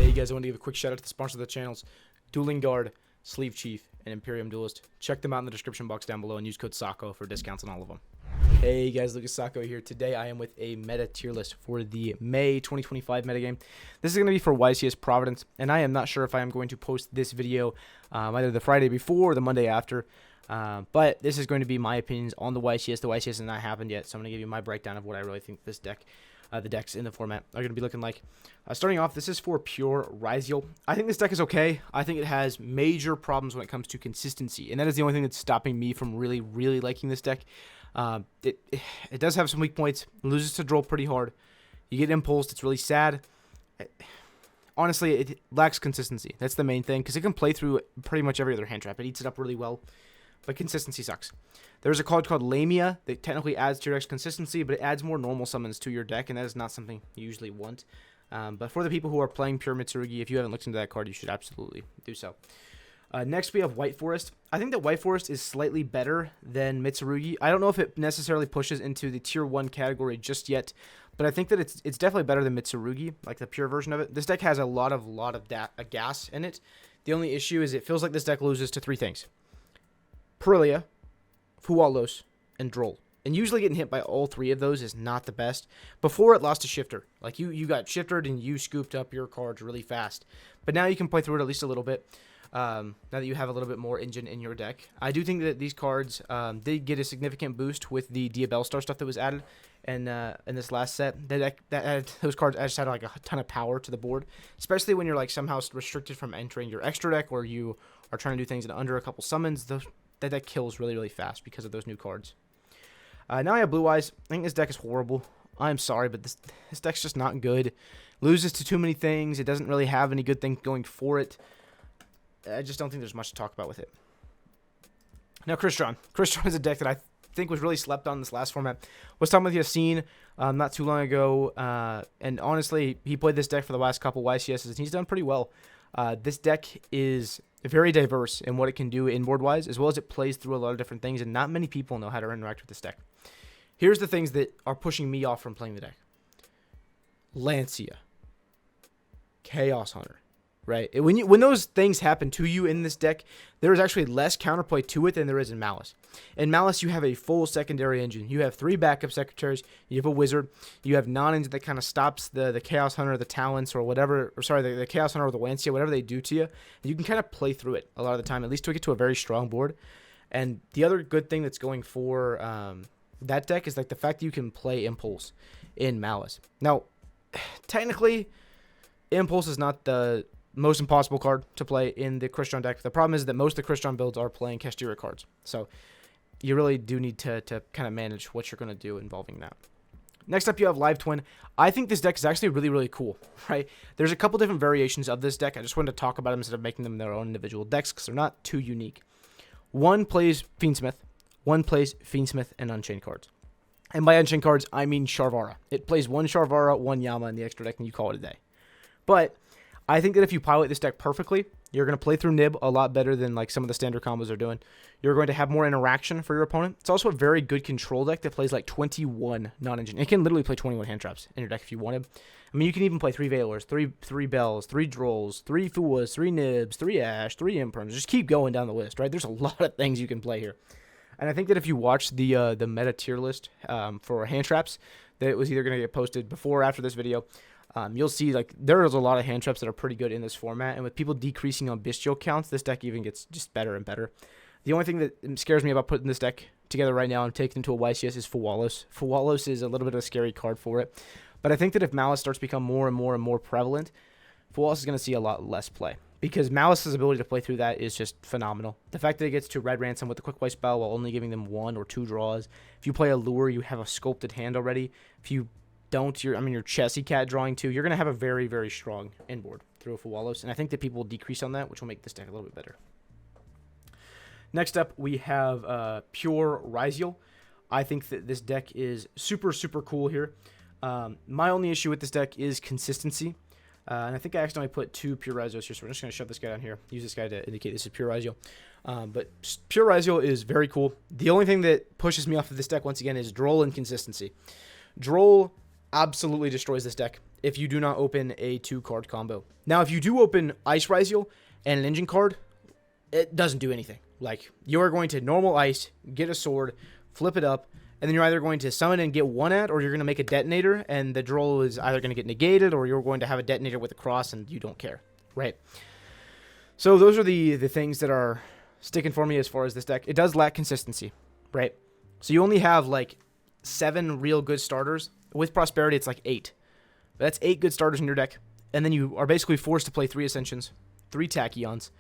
Hey guys, I want to give a quick shout out to the sponsor of the channels, Dueling Guard, Sleeve Chief, and Imperium Duelist. Check them out in the description box down below and use code SAKO for discounts on all of them. Hey guys, Lucas Sako here. Today I am with a meta tier list for the May 2025 metagame. This is going to be for YCS Providence, and I am not sure if I am going to post this video either the Friday before or the Monday after. But this is going to be my opinions on the YCS. The YCS has not happened yet, so I'm going to give you my breakdown of what I really think this deck, the decks in the format, are going to be looking like. Starting off, this is for pure Risal. I think this deck is okay. I think it has major problems when it comes to consistency, and that is the only thing that's stopping me from really liking this deck. It does have some weak points. It loses to Droll pretty hard. You get impulsed. It's really sad. Honestly, it lacks consistency. That's the main thing, because it can play through pretty much every other hand trap. It eats it up really well, but consistency sucks. There's a card called Lamia that technically adds to your deck's consistency, but it adds more normal summons to your deck, and that is not something you usually want. But for the people who are playing pure Mitsurugi, if you haven't looked into that card, you should absolutely do so. Next, we have White Forest. I think that White Forest is slightly better than Mitsurugi. I don't know if it necessarily pushes into the Tier 1 category just yet, but I think that it's definitely better than Mitsurugi, like the pure version of it. This deck has a lot of gas in it. The only issue is it feels like this deck loses to three things: Perillia, Fualos, and Droll. And usually getting hit by all three of those is not the best. Before, it lost to Shifter. Like, you got Shiftered and you scooped up your cards really fast. But now you can play through it at least a little bit. Now that you have a little bit more engine in your deck. I do think that these cards did get a significant boost with the Ubell Star stuff that was added in this last set. Those cards just had like a ton of power to the board, especially when you're like somehow restricted from entering your extra deck, or you are trying to do things in under a couple summons. That deck kills really fast because of those new cards. Now I have Blue Eyes. I think this deck is horrible. I'm sorry, but this deck's just not good. Loses to too many things. It doesn't really have any good thing going for it. I just don't think there's much to talk about with it. Now, Crystron. Crystron is a deck that I think was really slept on in this last format. Was talking with Yassine not too long ago, and honestly, he played this deck for the last couple YCSs, and he's done pretty well. This deck is very diverse in what it can do inboard-wise, as well as it plays through a lot of different things, and not many people know how to interact with this deck. Here's the things that are pushing me off from playing the deck. Lancia. Chaos Hunter. Right? When those things happen to you in this deck, there is actually less counterplay to it than there is in Malice. In Malice, you have a full secondary engine. You have 3 backup secretaries. You have a wizard. You have non-engine that kind of stops the Chaos Hunter, the Talents, or whatever. Or sorry, the Chaos Hunter or the Lancia, whatever they do to you. And you can kind of play through it a lot of the time, at least to get to a very strong board. And the other good thing that's going for that deck is like the fact that you can play Impulse in Malice. Now, technically, Impulse is not the most impossible card to play in the Crystron deck. The problem is that most of the Crystron builds are playing Kastira cards. So you really do need to kind of manage what you're going to do involving that. Next up, you have Live Twin. I think this deck is actually really cool, right? There's a couple different variations of this deck. I just wanted to talk about them instead of making them their own individual decks because they're not too unique. One plays Fiendsmith. One plays Fiendsmith and Unchained cards. And by Unchained cards, I mean Sharvara. It plays one Sharvara, one Yama in the extra deck, and you call it a day. But I think that if you pilot this deck perfectly, you're going to play through Nib a lot better than like some of the standard combos are doing. You're going to have more interaction for your opponent. It's also a very good control deck that plays like 21 non-engine. It can literally play 21 hand traps in your deck if you wanted. I mean, you can even play 3 Veilers, 3 Bells, 3 Drolls, 3 Fuas, 3 Nibs, 3 Ash, 3 Imperms. Just keep going down the list, right? There's a lot of things you can play here. And I think that if you watch the meta tier list for hand traps, that it was either going to get posted before or after this video, you'll see like there's a lot of hand traps that are pretty good in this format, and with people decreasing on bestial counts, this deck even gets just better and better. The only thing that scares me about putting this deck together right now and taking it to a YCS is Fualos. Fualos is a little bit of a scary card for it, but I think that if Malice starts to become more and more prevalent, Fualos is going to see a lot less play, because Malice's ability to play through that is just phenomenal. The fact that it gets to Red Ransom with the quick play spell while only giving them 1 or 2 draws. If you play a Lure, you have a sculpted hand already. If you don't, you're Chessy Cat drawing 2. You're going to have a very strong inboard through a Fualos, and I think that people will decrease on that, which will make this deck a little bit better. Next up, we have Pure Risal. I think that this deck is super cool here. My only issue with this deck is consistency. And I think I accidentally put 2 Pure Risals here, so we're just going to shove this guy down here. Use this guy to indicate this is Pure Risal. But Pure Risal is very cool. The only thing that pushes me off of this deck, once again, is Droll inconsistency. Droll absolutely destroys this deck. if you do not open a 2-card combo. Now, if you do open Ice Risal and an engine card, it doesn't do anything. Like, you're going to normal ice, get a sword, flip it up, and then you're either going to summon and get 1-at, or you're going to make a detonator, and the droll is either going to get negated, or you're going to have a detonator with a cross, and you don't care, right? So those are the things that are sticking for me as far as this deck. It does lack consistency, right? So you only have, like, 7 real good starters. With Prosperity, it's like 8. But that's 8 good starters in your deck, and then you are basically forced to play 3 Ascensions, 3 Tachyons.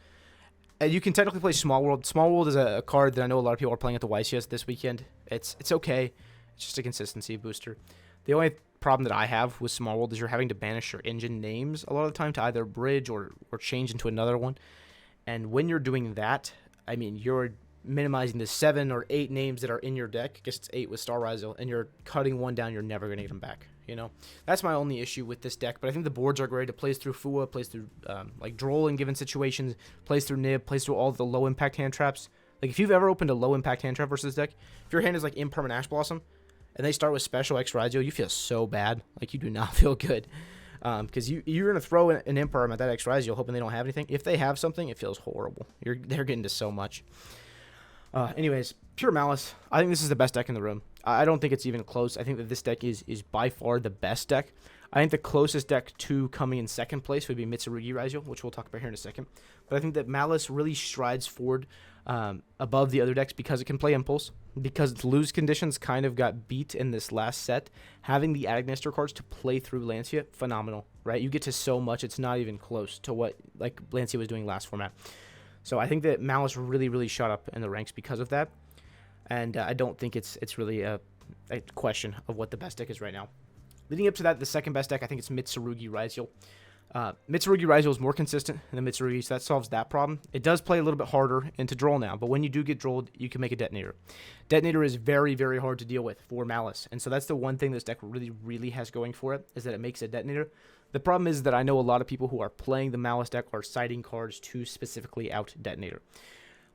And you can technically play Small World. Small World is a card that I know a lot of people are playing at the YCS this weekend. It's okay. It's just a consistency booster. The only problem that I have with Small World is you're having to banish your engine names a lot of the time to either bridge or change into another one. And when you're doing that, I mean, you're minimizing the 7 or 8 names that are in your deck. I guess it's 8 with Star Risal, and you're cutting one down. You're never going to get them back. You know, that's my only issue with this deck. But I think the boards are great. It plays through Fua, plays through like Droll in given situations, plays through Nib, plays through all the low impact hand traps. Like, if you've ever opened a low impact hand trap versus this deck, if your hand is like Impermanent Ash Blossom, and they start with Special X Risal, you feel so bad. Like, you do not feel good. Because you're going to throw an Imperm at that X Risal hoping they don't have anything. If they have something, it feels horrible. They're getting to so much. Anyways, pure Malice. I think this is the best deck in the room. I don't think it's even close. I think that this deck is by far the best deck. I think the closest deck to coming in second place would be Mitsurugi Risal, which we'll talk about here in a second. But I think that Malice really strides forward above the other decks because it can play Impulse. Because its lose conditions kind of got beat in this last set. Having the Agnister cards to play through Lancia, phenomenal, right? You get to so much, it's not even close to what like Lancia was doing last format. So I think that Malice really, really shot up in the ranks because of that. And I don't think it's really a question of what the best deck is right now. Leading up to that, the second best deck, I think it's Mitsurugi Risal. Mitsurugi Risal is more consistent than Mitsurugi, so that solves that problem. It does play a little bit harder into Droll now, but when you do get Drolled, you can make a Detonator. Detonator is very, very hard to deal with for Malice, and so that's the one thing this deck really, really has going for it, is that it makes a Detonator. The problem is that I know a lot of people who are playing the Malice deck are citing cards to specifically out Detonator.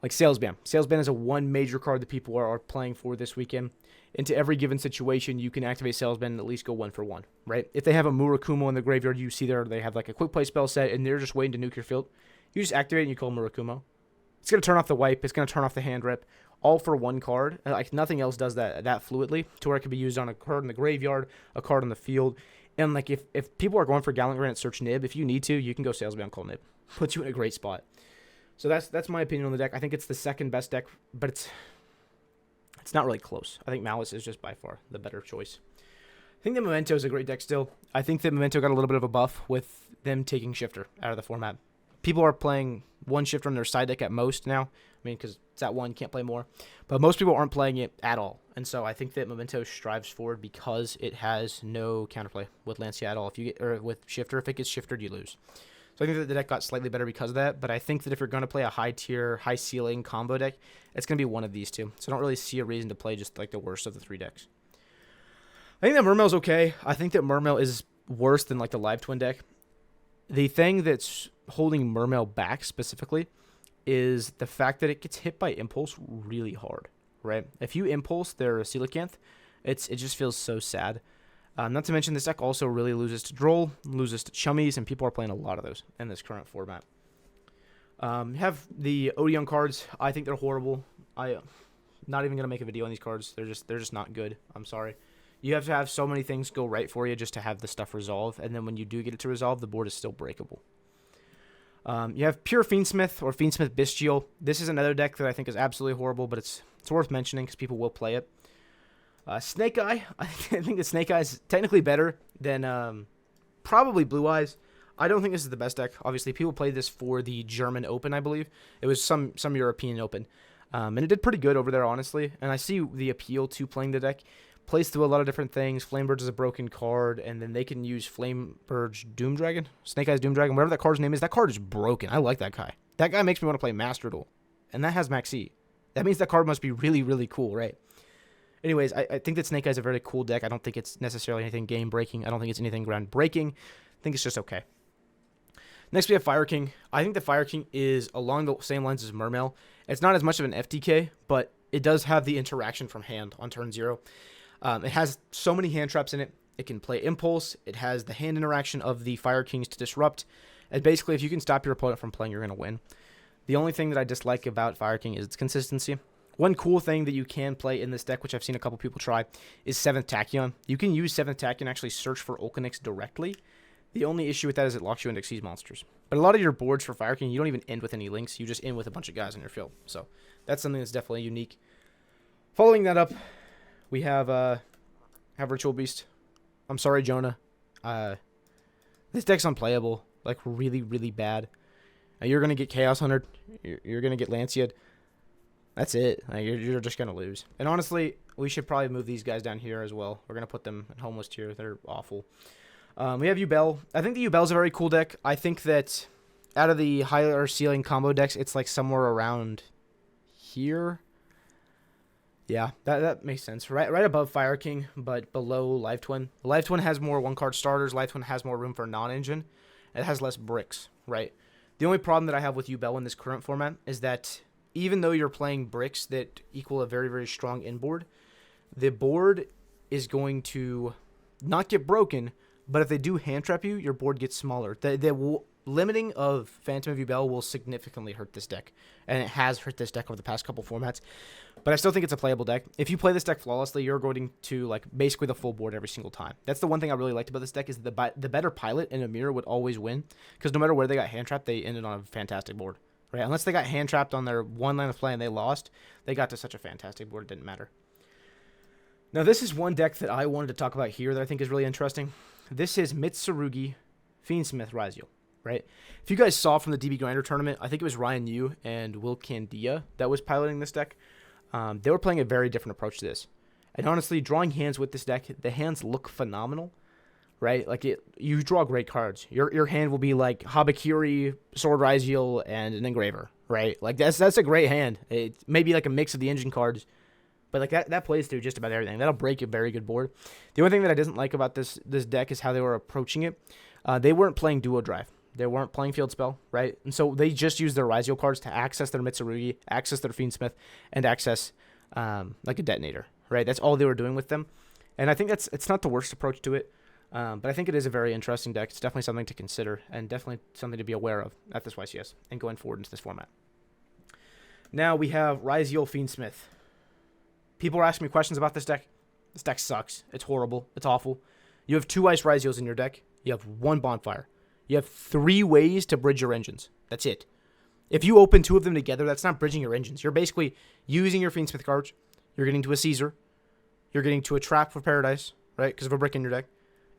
Like Salesman. Salesman is a one major card that people are playing for this weekend. Into every given situation, you can activate Salesman and at least go 1 for 1, right? If they have a Murakumo in the graveyard, you see there they have like a quick play spell set, and they're just waiting to nuke your field. You just activate and you call Murakumo. It's going to turn off the wipe. It's going to turn off the hand rip. All for 1 card. Like, nothing else does that fluidly to where it can be used on a card in the graveyard, a card on the field. And like if people are going for Gallant Grant Search Nib, if you need to, you can go Salesman, call Nib. Puts you in a great spot. So that's my opinion on the deck. I think it's the second best deck, but it's not really close. I think Malice is just by far the better choice. I think that Momento is a great deck still. I think that Memento got a little bit of a buff with them taking Shifter out of the format. People are playing 1 Shifter on their side deck at most now. I mean, because it's at 1, can't play more. But most people aren't playing it at all. And so I think that Memento strives forward because it has no counterplay with Lancia at all. If you get, or with Shifter, if it gets shifted, you lose. So I think that the deck got slightly better because of that, but I think that if you're going to play a high-tier, high-ceiling combo deck, it's going to be one of these two. So I don't really see a reason to play just like the worst of the 3 decks. I think that Mermail's okay. I think that Mermail is worse than like the Live Twin deck. The thing that's holding Mermail back specifically is the fact that it gets hit by Impulse really hard, right? If you Impulse their Coelacanth, it just feels so sad. Not to mention, this deck also really loses to Droll, loses to Chummies, and people are playing a lot of those in this current format. You have the Odeon cards. I think they're horrible. I'm not even going to make a video on these cards. They're just not good. I'm sorry. You have to have so many things go right for you just to have the stuff resolve, and then when you do get it to resolve, the board is still breakable. You have Pure Fiendsmith or Fiendsmith Bestial. This is another deck that I think is absolutely horrible, but it's worth mentioning because people will play it. Snake Eye, I think that Snake Eye is technically better than probably Blue Eyes. I don't think this is the best deck. Obviously, people played this for the German Open, I believe. It was some European Open. And it did pretty good over there, honestly. And I see the appeal to playing the deck. Plays through a lot of different things. Flamebird is a broken card, and then they can use Flamebird's Doom Dragon. Snake Eye's Doom Dragon, whatever that card's name is. That card is broken. I like that guy. That guy makes me want to play Master Duel. And that has Maxi. That means that card must be really, really cool, right? Anyways, I think that Snake Eye is a very cool deck. I don't think it's necessarily anything game-breaking. I don't think it's anything ground-breaking. I think it's just okay. Next, we have Fire King. I think the Fire King is along the same lines as Mermail. It's not as much of an FTK, but it does have the interaction from hand on turn 0. It has so many hand traps in it. It can play Impulse. It has the hand interaction of the Fire Kings to disrupt. And basically, if you can stop your opponent from playing, you're going to win. The only thing that I dislike about Fire King is its consistency. One cool thing that you can play in this deck, which I've seen a couple people try, is 7th Tachyon. You can use 7th Tachyon and actually search for Ulcanix directly. The only issue with that is it locks you into Xyz monsters. But a lot of your boards for Fire King, you don't even end with any links. You just end with a bunch of guys in your field. So that's something that's definitely unique. Following that up, we have Ritual Beast. I'm sorry, Jonah. This deck's unplayable. Like, really, really bad. You're going to get Chaos Hunter. You're going to get Lanciad. That's it. You're just going to lose. And honestly, we should probably move these guys down here as well. We're going to put them in homeless tier. They're awful. We have Ubell. I think the Ubell's a very cool deck. I think that out of the higher ceiling combo decks, it's like somewhere around here. Yeah, that makes sense. Right above Fire King, but below Live Twin. Live Twin has more one-card starters. Live Twin has more room for non-engine. It has less bricks, right? The only problem that I have with Ubell in this current format is that even though you're playing bricks that equal a very, very strong inboard, the board is going to not get broken, but if they do hand trap you, your board gets smaller. The limiting of Phantom of Ubell will significantly hurt this deck, and it has hurt this deck over the past couple formats. But I still think it's a playable deck. If you play this deck flawlessly, you're going to like basically the full board every single time. That's the one thing I really liked about this deck is the better pilot in a mirror would always win, because no matter where they got hand trapped, they ended on a fantastic board. Right? Unless they got hand trapped on their one line of play and they lost, they got to such a fantastic board it didn't matter. Now this is one deck that I wanted to talk about here that I think is really interesting. This is Mitsurugi, Fiendsmith, Risal. Right? If you guys saw from the DB Grinder tournament, I think it was Ryan Yu and Will Candia that was piloting this deck. They were playing a very different approach to this. And honestly, drawing hands with this deck, the hands look phenomenal, right? Like, you draw great cards. Your hand will be like Habakiri, Sword Risal, and an Engraver, right? Like, that's a great hand. It may be like a mix of the engine cards, but like that plays through just about everything. That'll break a very good board. The only thing that I didn't like about this deck is how they were approaching it. They weren't playing Duo Drive. They weren't playing Field Spell, right? And so they just used their Risal cards to access their Mitsurugi, access their Fiendsmith, and access like a Detonator, right? That's all they were doing with them. And I think it's not the worst approach to it, but I think it is a very interesting deck. It's definitely something to consider and definitely something to be aware of at this YCS and going forward into this format. Now we have Risal Fiendsmith. People are asking me questions about this deck. This deck sucks. It's horrible. It's awful. You have 2 Ice Risals in your deck. You have 1 Bonfire. You have 3 ways to bridge your engines. That's it. If you open 2 of them together, that's not bridging your engines. You're basically using your Fiendsmith cards. You're getting to a Caesar. You're getting to a Trap for Paradise, right? Because of a brick in your deck.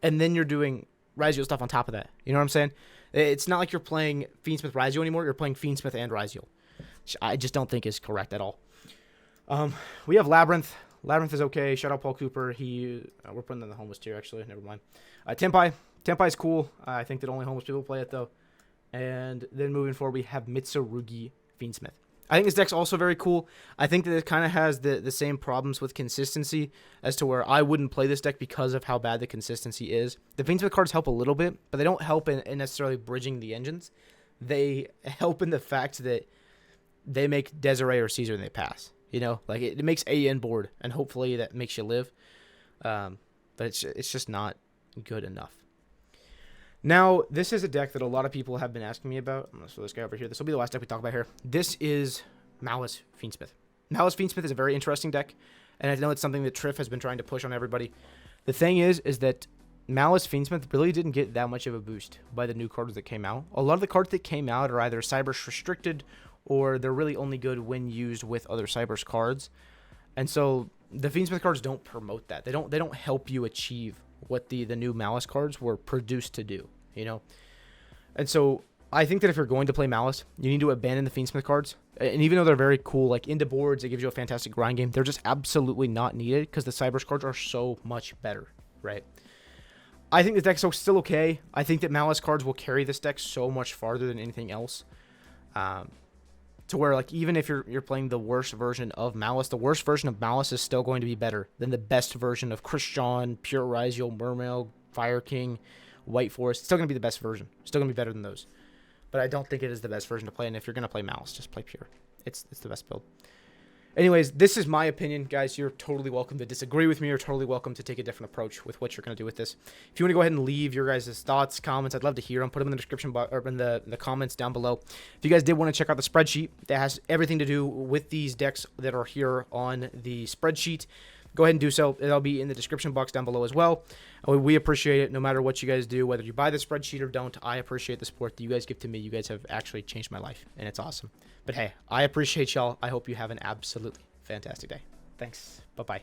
And then you're doing Risal stuff on top of that. You know what I'm saying? It's not like you're playing Fiendsmith Risal anymore. You're playing Fiendsmith and Risal. I just don't think is correct at all. We have Labyrinth. Labyrinth is okay. Shout out Paul Cooper. We're putting in the homeless tier, actually. Never mind. Tempai. Tempai is cool. I think that only homeless people play it, though. And then moving forward, we have Mitsurugi Fiendsmith. I think this deck's also very cool. I think that it kind of has the same problems with consistency as to where I wouldn't play this deck because of how bad the consistency is. The Fiendsmith cards help a little bit, but they don't help in necessarily bridging the engines. They help in the fact that they make Desiree or Caesar and they pass. You know, like it makes AN board, and hopefully that makes you live. But it's just not good enough. Now, this is a deck that a lot of people have been asking me about. I'm going to throw this guy over here. This will be the last deck we talk about here. This is Malice Fiendsmith. Malice Fiendsmith is a very interesting deck, and I know it's something that Triff has been trying to push on everybody. The thing is that Malice Fiendsmith really didn't get that much of a boost by the new cards that came out. A lot of the cards that came out are either Cybers restricted, or they're really only good when used with other Cybers cards. And so the Fiendsmith cards don't promote that. They don't help you achieve what the new Malice cards were produced to do, you know? And so I think that if you're going to play Malice, you need to abandon the Fiendsmith cards. And even though they're very cool, like into boards, it gives you a fantastic grind game, they're just absolutely not needed because the Cybers cards are so much better, right? I think the deck's still okay. I think that Malice cards will carry this deck so much farther than anything else. To where, like, even if you're playing the worst version of Malice, the worst version of Malice is still going to be better than the best version of Crystron, Pure Risal, Mermail, Fire King, White Forest. It's still going to be the best version. It's still going to be better than those. But I don't think it is the best version to play, and if you're going to play Malice, just play Pure. It's the best build. Anyways, this is my opinion, guys. You're totally welcome to disagree with me. You're totally welcome to take a different approach with what you're going to do with this. If you want to go ahead and leave your guys' thoughts, comments, I'd love to hear them. Put them in the description box or in the comments down below. If you guys did want to check out the spreadsheet that has everything to do with these decks that are here on the spreadsheet, go ahead and do so. It'll be in the description box down below as well. We appreciate it no matter what you guys do, whether you buy the spreadsheet or don't. I appreciate the support that you guys give to me. You guys have actually changed my life, and it's awesome. But hey, I appreciate y'all. I hope you have an absolutely fantastic day. Thanks. Bye-bye.